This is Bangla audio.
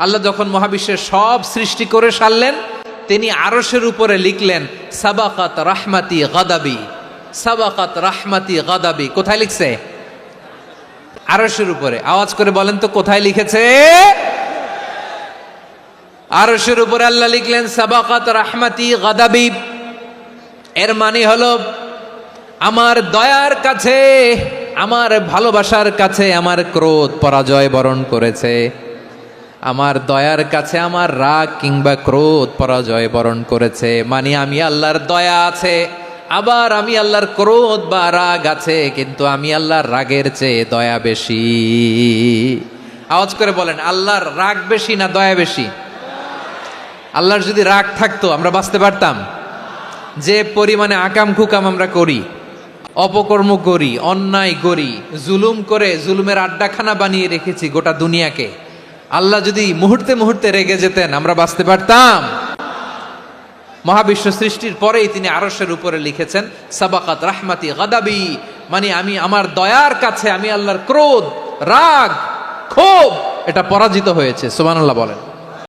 আল্লাহ যখন মহাবিশ্বের সব সৃষ্টি করে সারলেন, তিনি আরশের উপরে লিখলেন সাবাকাত রাহমাতি গাদাবি, সাবাকাত রাহমাতি গাদাবি। কোথায় লিখছে? আরশের উপরে। আওয়াজ করে বলেন তো কোথায় লিখেছে? আরশের উপরে আল্লাহ লিখলেন সাবাকাত রাহমাতি গাদাবি। এর মানে হলো আমার দয়ার কাছে, আমার ভালোবাসার কাছে আমার ক্রোধ পরাজয় বরণ করেছে, আমার দয়ার কাছে আমার রাগ কিংবা ক্রোধ পরাজয় বরণ করেছে। মানে আমি আল্লাহর দয়া আছে, আবার আমি আল্লাহর ক্রোধ বা রাগ আছে, কিন্তু আমি আল্লাহর রাগের চেয়ে দয়া বেশি। আওয়াজ করে বলেন, আল্লাহর রাগ বেশি না দয়া বেশি? আল্লাহর যদি রাগ থাকতো আমরা বাঁচতে পারতাম? যে পরিমাণে আকাম খুকাম আমরা করি, অপকর্ম করি, অন্যায় করি, জুলুম করে জুলুমের আড্ডাখানা বানিয়ে রেখেছি গোটা দুনিয়াকে, আল্লাহ যদি মুহূর্তে মুহূর্তে রেগে যেতেন আমরা বাঁচতে পারতাম? মহাবিশ্ব সৃষ্টির পরেই তিনি আরশের উপরে লিখেছেন সাবাকাত রাহমাতি গাদাবি, মানে আমি আমার দয়ার কাছে আমি আল্লাহর ক্রোধ, রাগ, ক্ষোভ এটা পরাজিত হয়েছে। সুবহানাল্লাহ বলেন।